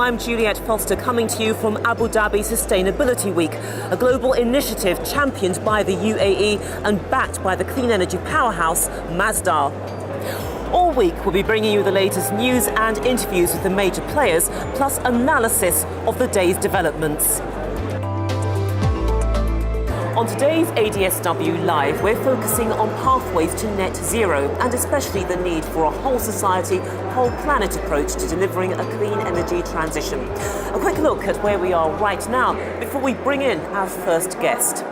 I'm Juliette Foster, coming to you from Abu Dhabi Sustainability Week, a global initiative championed by the UAE and backed by the clean energy powerhouse Masdar. All week we'll be bringing you the latest news and interviews with the major players, plus analysis of the day's developments. On today's ADSW Live, we're focusing on pathways to net zero and especially the need for a whole society, whole planet approach to delivering a clean energy transition. A quick look at where we are right now before we bring in our first guest.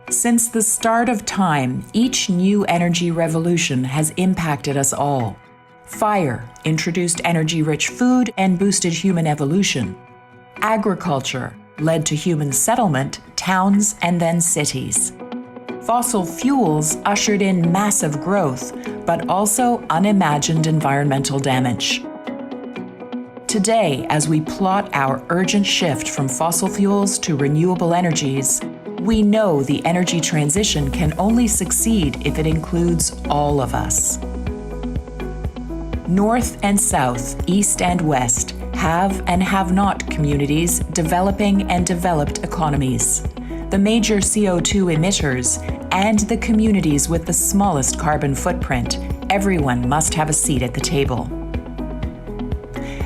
Since the start of time, each new energy revolution has impacted us all. Fire introduced energy-rich food and boosted human evolution. Agriculture led to human settlement, towns, and then cities. Fossil fuels ushered in massive growth, but also unimagined environmental damage. Today, as we plot our urgent shift from fossil fuels to renewable energies, we know the energy transition can only succeed if it includes all of us. North and South, East and West have and have not communities developing and developed economies, the major CO2 emitters, and the communities with the smallest carbon footprint. Everyone must have a seat at the table.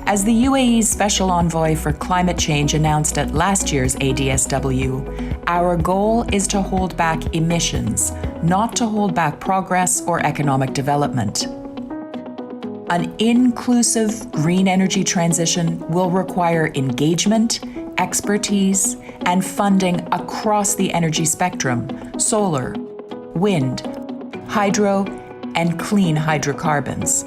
As the UAE's Special Envoy for Climate Change announced at last year's ADSW, our goal is to hold back emissions, not to hold back progress or economic development. An inclusive green energy transition will require engagement, expertise, and funding across the energy spectrum: solar, wind, hydro, and clean hydrocarbons.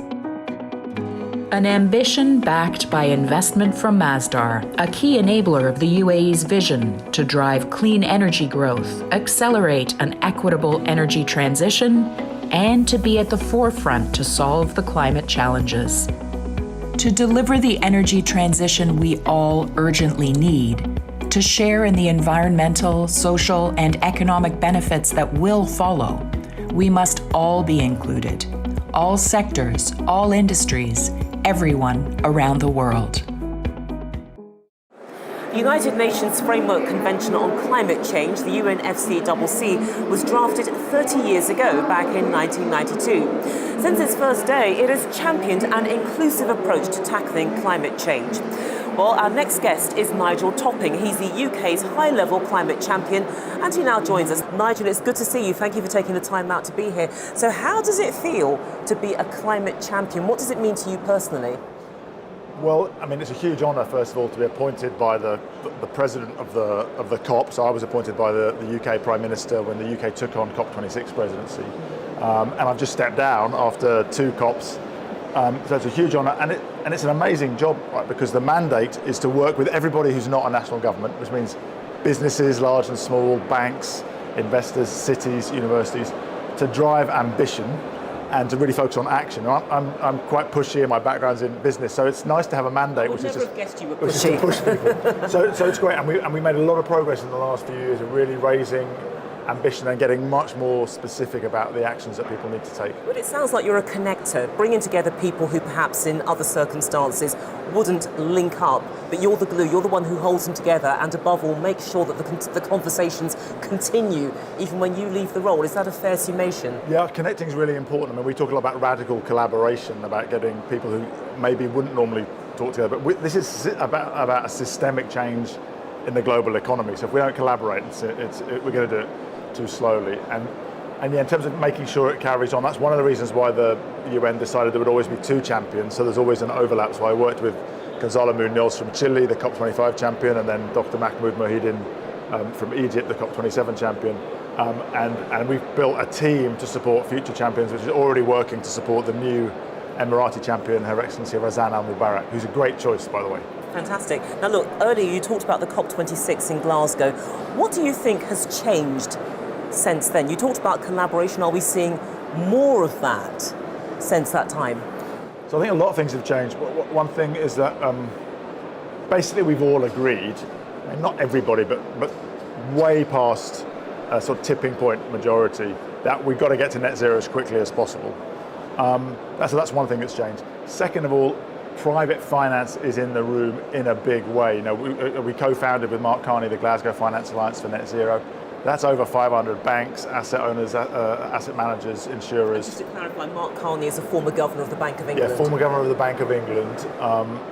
An ambition backed by investment from Masdar, a key enabler of the UAE's vision to drive clean energy growth, accelerate an equitable energy transition, and to be at the forefront to solve the climate challenges. To deliver the energy transition we all urgently need, to share in the environmental, social, and economic benefits that will follow, we must all be included. All sectors, all industries, everyone around the world. The United Nations Framework Convention on Climate Change, the UNFCCC, was drafted 30 years ago, back in 1992. Since its first day, it has championed an inclusive approach to tackling climate change. Well, our next guest is Nigel Topping. He's the UK's high-level climate champion, and he now joins us. Nigel, it's good to see you. Thank you for taking the time out to be here. So how does it feel to be a climate champion? What does it mean to you personally? Well, I mean, it's a huge honour, first of all, to be appointed by the president of the COP. So I was appointed by the UK Prime Minister when the UK took on COP26 presidency. And I've just stepped down after 2 COPs. So it's a huge honour, and it's an amazing job, right? Because the mandate is to work with everybody who's not a national government, which means businesses, large and small, banks, investors, cities, universities, to drive ambition and to really focus on action. I'm quite pushy, and my background's in business, so it's nice to have a mandate which is just guessed you were pushy. To push people. So it's great, and we made a lot of progress in the last few years of really raising ambition and getting much more specific about the actions that people need to take. But it sounds like you're a connector, bringing together people who perhaps in other circumstances wouldn't link up, but you're the glue, you're the one who holds them together, and above all, make sure that the conversations continue even when you leave the role. Is that a fair summation? Yeah, connecting is really important. I mean, we talk a lot about radical collaboration, about getting people who maybe wouldn't normally talk together, but this is about a systemic change in the global economy. So if we don't collaborate, we're going to do it too slowly. And yeah, in terms of making sure it carries on, that's one of the reasons why the UN decided there would always be 2 champions, so there's always an overlap. So I worked with Gonzalo Munoz from Chile, the COP25 champion, and then Dr. Mahmoud Mohidin from Egypt, the COP27 champion. And we've built a team to support future champions, which is already working to support the new Emirati champion, Her Excellency Razan Al Mubarak, who's a great choice, by the way. Fantastic. Now look, earlier you talked about the COP26 in Glasgow. What do you think has changed since then? You talked about collaboration. Are we seeing more of that since that time? So I think a lot of things have changed. One thing is that basically we've all agreed, not everybody, but way past a sort of tipping point majority, that we've got to get to net zero as quickly as possible. So that's one thing that's changed. Second of all, private finance is in the room in a big way. We co-founded with Mark Carney the Glasgow Finance Alliance for Net Zero. That's over 500 banks, asset owners, asset managers, insurers. Just to clarify, Mark Carney is a former governor of the Bank of England. Yeah, former governor of the Bank of England,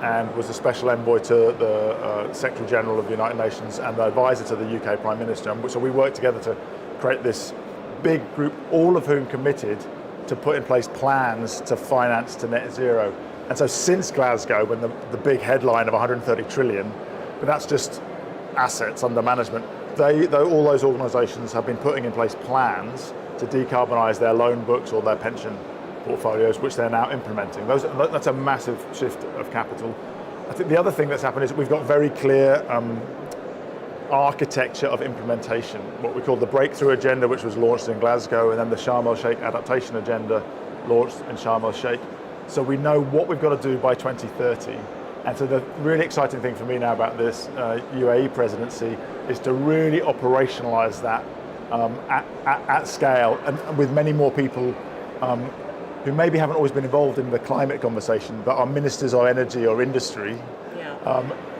and was a special envoy to the Secretary General of the United Nations and the advisor to the UK Prime Minister. And so we worked together to create this big group, all of whom committed to put in place plans to finance to net zero. And so since Glasgow, when the big headline of 130 trillion, but that's just assets under management, all those organisations have been putting in place plans to decarbonise their loan books or their pension portfolios, which they're now implementing. That's a massive shift of capital. I think the other thing that's happened is we've got very clear architecture of implementation, what we call the Breakthrough Agenda, which was launched in Glasgow, and then the Sharm el-Sheikh Adaptation Agenda launched in Sharm el-Sheikh. So we know what we've got to do by 2030. And so the really exciting thing for me now about this UAE presidency is to really operationalise that at scale, and with many more people who maybe haven't always been involved in the climate conversation, but are ministers of energy or industry,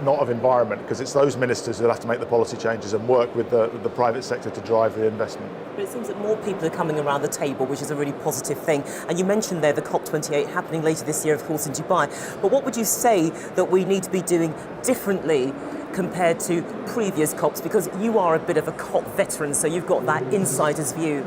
not of environment, because it's those ministers who have to make the policy changes and work with the private sector to drive the investment. But it seems that more people are coming around the table, which is a really positive thing. And you mentioned there the COP28 happening later this year, of course, in Dubai. But what would you say that we need to be doing differently compared to previous COPs? Because you are a bit of a COP veteran, so you've got that insider's view.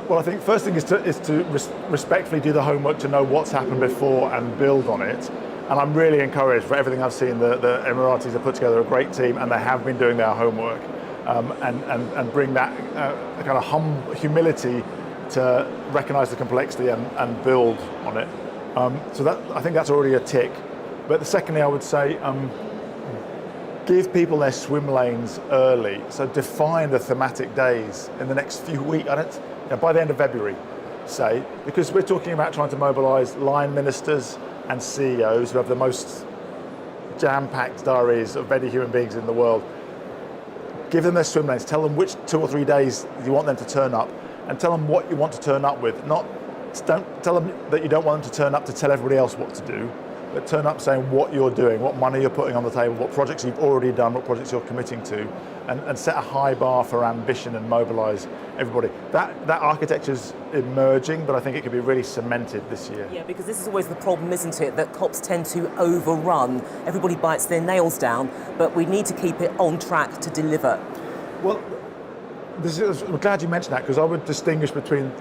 Well, I think first thing is to respectfully do the homework to know what's happened before and build on it. And I'm really encouraged for everything I've seen. The Emiratis have put together a great team, and they have been doing their homework, and bring that kind of humility to recognise the complexity and build on it. So that, I think that's already a tick. But secondly, I would say give people their swim lanes early. So define the thematic days in the next few weeks. By the end of February, say, because we're talking about trying to mobilise line ministers and CEOs who have the most jam-packed diaries of any human beings in the world. Give them their swim lanes, tell them which 2 or 3 days you want them to turn up, and tell them what you want to turn up with. Don't tell them that you don't want them to turn up to tell everybody else what to do, but turn up saying what you're doing, what money you're putting on the table, what projects you've already done, what projects you're committing to, and set a high bar for ambition and mobilise everybody. That architecture's emerging, but I think it could be really cemented this year. Yeah, because this is always the problem, isn't it? That COPs tend to overrun. Everybody bites their nails down, but we need to keep it on track to deliver. Well, I'm glad you mentioned that, because I would distinguish between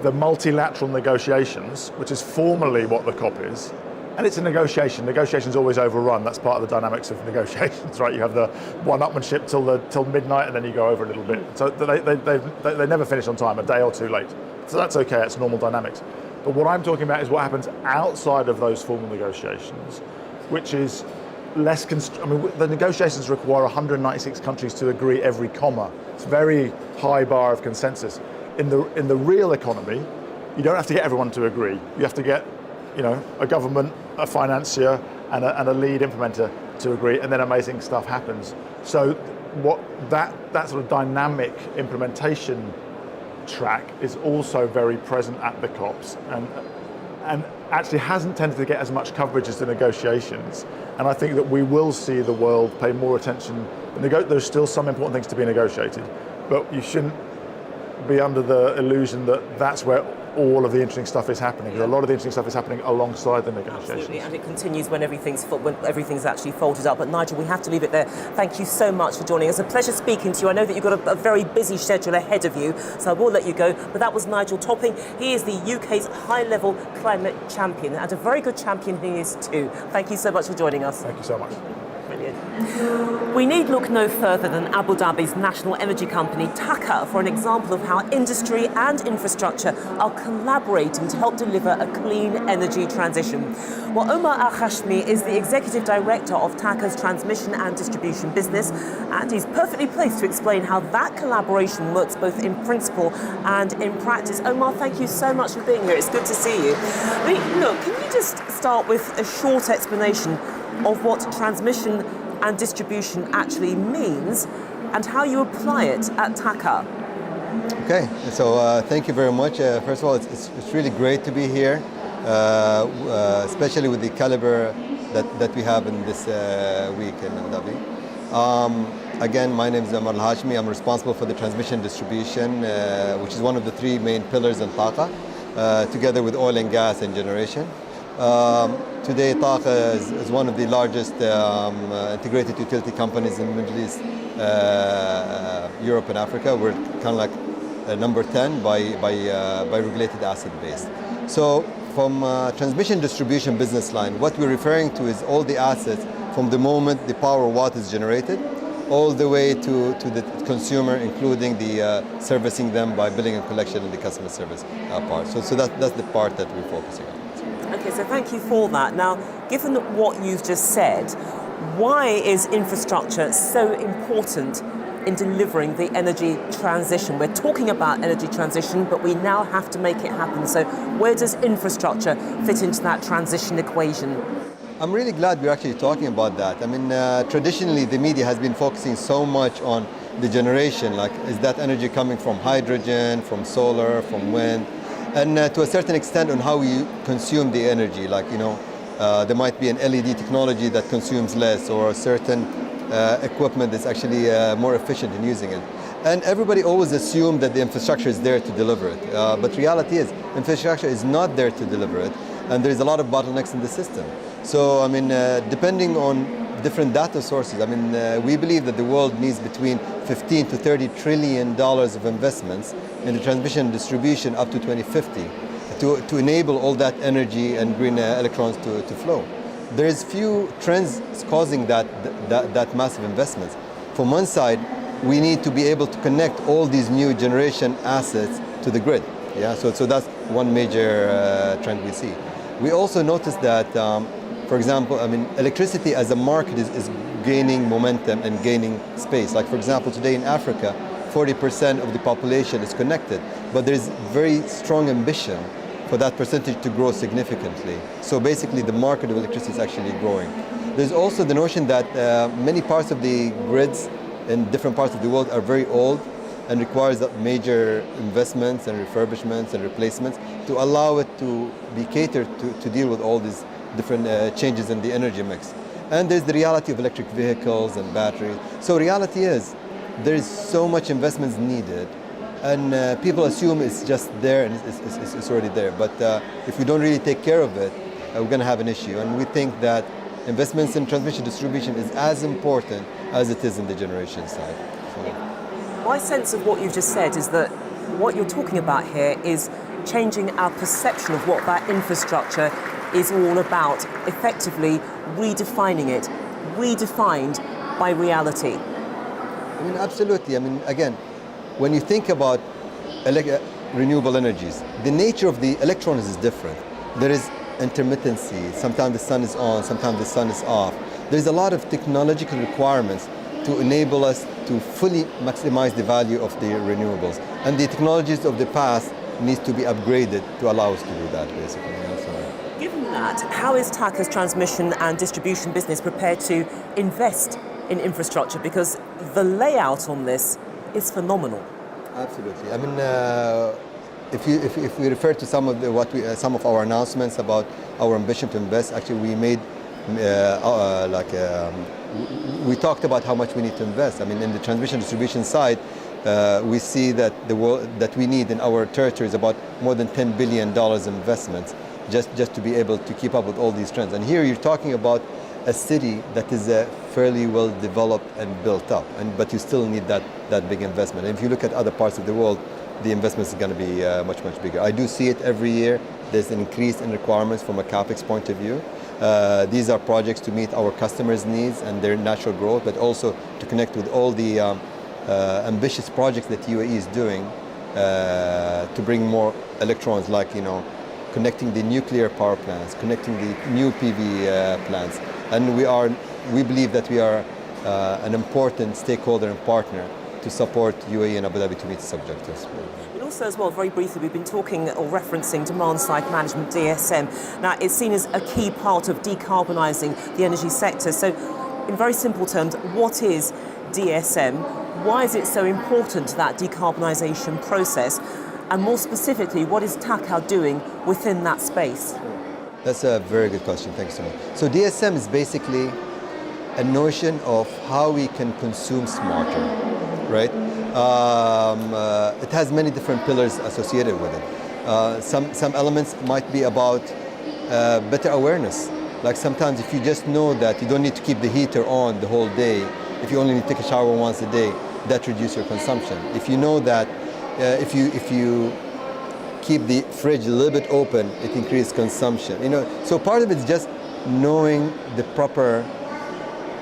the multilateral negotiations, which is formally what the COP is, and it's a negotiation. Negotiations always overrun. That's part of the dynamics of negotiations, right? You have the one-upmanship till midnight, and then you go over a little bit. So they never finish on time, a day or two late. So that's okay. It's normal dynamics. But what I'm talking about is what happens outside of those formal negotiations, which is less. The negotiations require 196 countries to agree every comma. It's a very high bar of consensus. In the real economy, you don't have to get everyone to agree. You have to get, a government, a financier, and a lead implementer to agree, and then amazing stuff happens. So that sort of dynamic implementation track is also very present at the COPs, and actually hasn't tended to get as much coverage as the negotiations. And I think that we will see the world pay more attention. There's still some important things to be negotiated, but you shouldn't be under the illusion that that's where all of the interesting stuff is happening. Because a lot of the interesting stuff is happening alongside the negotiations. Absolutely, and it continues when everything's actually folded up. But Nigel, we have to leave it there. Thank you so much for joining us. A pleasure speaking to you. I know that you've got a very busy schedule ahead of you, so I will let you go. But that was Nigel Topping. He is the UK's high-level climate champion, and a very good champion he is too. Thank you so much for joining us. Thank you so much. Brilliant. We need look no further than Abu Dhabi's national energy company TAQA for an example of how industry and infrastructure are collaborating to help deliver a clean energy transition. Well, Omar AlHashmi is the executive director of TAQA's transmission and distribution business, and he's perfectly placed to explain how that collaboration works both in principle and in practice. Omar, thank you so much for being here. It's good to see you. Look, can you just start with a short explanation of what transmission and distribution actually means and how you apply it at TAQA? Okay, so thank you very much. First of all, it's really great to be here. especially with the caliber that we have in this week in Abu Dhabi. Again, my name is Omar AlHashmi. I'm responsible for the transmission distribution, which is one of the three main pillars in TAQA, together with oil and gas and generation. Today, TAQA is one of the largest integrated utility companies in the Middle East, Europe and Africa. We're kind of like number 10 by regulated asset base. So from transmission distribution business line, what we're referring to is all the assets from the moment the power watt is generated all the way to the consumer, including the servicing them by billing and collection and the customer service part. So that's the part that we're focusing on. Okay, so thank you for that. Now, given what you've just said, why is infrastructure so important in delivering the energy transition? We're talking about energy transition, but we now have to make it happen. So where does infrastructure fit into that transition equation? I'm really glad we're actually talking about that. I mean, traditionally the media has been focusing so much on the generation, like is that energy coming from hydrogen, from solar, from wind, and to a certain extent on how we consume the energy, like, you know, there might be an LED technology that consumes less, or a certain equipment that's actually more efficient in using it. And everybody always assumed that the infrastructure is there to deliver it. But reality is, infrastructure is not there to deliver it, and there's a lot of bottlenecks in the system. So, I mean, depending on different data sources, I mean, we believe that the world needs between 15 to 30 trillion dollars of investments in the transmission and distribution up to 2050 to enable all that energy and green electrons to flow. There's few trends causing that massive investments. From one side, we need to be able to connect all these new generation assets to the grid. Yeah, so that's one major trend we see. We also noticed that, for example, I mean, electricity as a market is gaining momentum and gaining space. Like, for example, today in Africa, 40% of the population is connected, but there's very strong ambition for that percentage to grow significantly. So basically, the market of electricity is actually growing. There's also the notion that many parts of the grids in different parts of the world are very old and requires major investments and refurbishments and replacements to allow it to be catered to deal with all these different changes in the energy mix. And there's the reality of electric vehicles and batteries. So reality is, there is so much investments needed, and people assume it's just there and it's already there. But if we don't really take care of it, we're going to have an issue. And we think that investments in transmission distribution is as important as it is in the generation side. So. My sense of what you've just said is that what you're talking about here is changing our perception of what that infrastructure is all about, effectively redefining it, redefined by reality. I mean, absolutely. I mean, again, when you think about renewable energies, the nature of the electrons is different. There is intermittency. Sometimes the sun is on, sometimes the sun is off. There's a lot of technological requirements to enable us to fully maximize the value of the renewables. And the technologies of the past need to be upgraded to allow us to do that, basically. Given that, how is TAQA's transmission and distribution business prepared to invest in infrastructure? Because the layout on this is phenomenal. Absolutely. I mean, if we refer to some of our announcements about our ambition to invest, actually we made we talked about how much we need to invest. I mean, in the transmission distribution side, we see that that we need in our territories about more than $10 billion investments just to be able to keep up with all these trends. And here you're talking about a city that is fairly well developed and built up, but you still need that big investment. And if you look at other parts of the world, the investment is going to be much bigger. I do see it every year. There's an increase in requirements from a capex point of view. These are projects to meet our customers' needs and their natural growth, but also to connect with all the ambitious projects that UAE is doing to bring more electrons, like, you know, connecting the nuclear power plants, connecting the new PV plants. And we believe that we are an important stakeholder and partner to support UAE and Abu Dhabi to meet its objectives. But also as well, very briefly, we've been talking or referencing demand-side management, DSM. Now, it's seen as a key part of decarbonising the energy sector. So, in very simple terms, what is DSM? Why is it so important, that decarbonisation process? And more specifically, what is TAQA doing within that space? That's a very good question. Thank you so much. So DSM is basically a notion of how we can consume smarter, right? It has many different pillars associated with it. Some elements might be about better awareness. Like sometimes if you just know that you don't need to keep the heater on the whole day, if you only need to take a shower once a day, that reduces your consumption. If you know that if you keep the fridge a little bit open, it increases consumption. So part of it is just knowing the proper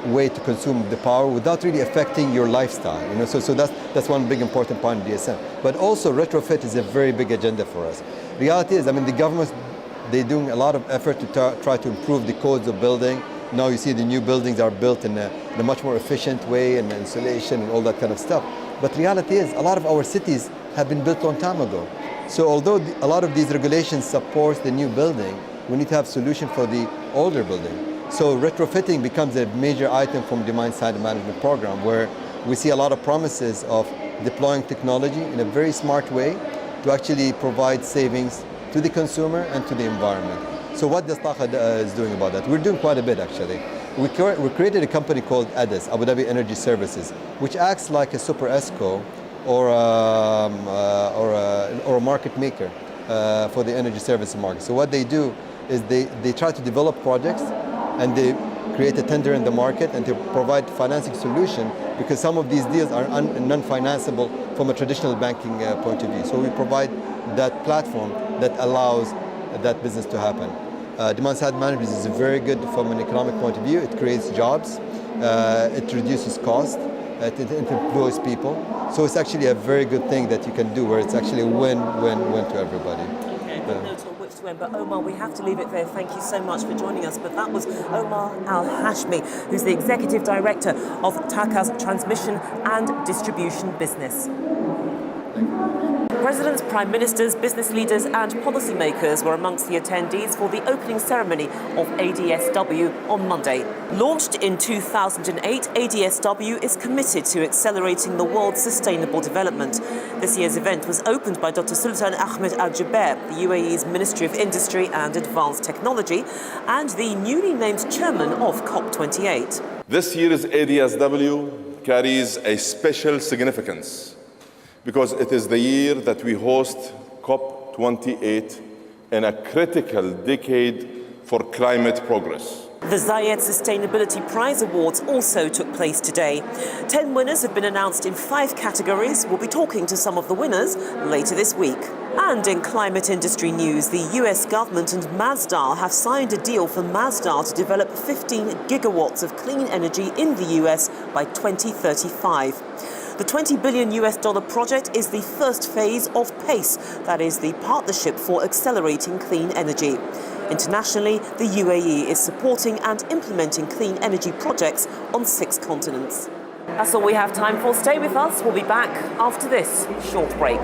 way to consume the power without really affecting your lifestyle. So that's one big important part of DSM. But also retrofit is a very big agenda for us. Reality is, the government, they're doing a lot of effort to try to improve the codes of building. Now you see the new buildings are built in a much more efficient way, and insulation and all that kind of stuff. But reality is, a lot of our cities have been built a long time ago. So although a lot of these regulations support the new building, we need to have solution for the older building. So retrofitting becomes a major item from demand-side management program, where we see a lot of promises of deploying technology in a very smart way to actually provide savings to the consumer and to the environment. So what does TAQA is doing about that? We're doing quite a bit, actually. We created a company called ADS, Abu Dhabi Energy Services, which acts like a super ESCO or a market maker for the energy services market. So what they do is they try to develop projects, and they create a tender in the market, and they provide financing solution, because some of these deals are non-financeable from a traditional banking point of view. So we provide that platform that allows that business to happen. Demand-side management is very good from an economic point of view. It creates jobs, it reduces cost, it employs people. So it's actually a very good thing that you can do, where it's actually a win-win-win to everybody. Okay, good note on which to end. But Omar, we have to leave it there. Thank you so much for joining us. But that was Omar AlHashmi, who's the Executive Director of TAQA's Transmission and Distribution Business. Presidents, prime ministers, business leaders and policymakers were amongst the attendees for the opening ceremony of ADSW on Monday. Launched in 2008, ADSW is committed to accelerating the world's sustainable development. This year's event was opened by Dr. Sultan Ahmed Al-Jubair, the UAE's Ministry of Industry and Advanced Technology, and the newly named chairman of COP28. This year's ADSW carries a special significance, because it is the year that we host COP28 in a critical decade for climate progress. The Zayed Sustainability Prize Awards also took place today. 10 winners have been announced in 5 categories. We'll be talking to some of the winners later this week. And in climate industry news, the US government and Masdar have signed a deal for Masdar to develop 15 gigawatts of clean energy in the US by 2035. The $20 billion project is the first phase of PACE, that is the Partnership for Accelerating Clean Energy. Internationally, the UAE is supporting and implementing clean energy projects on 6 continents. That's all we have time for. Stay with us. We'll be back after this short break.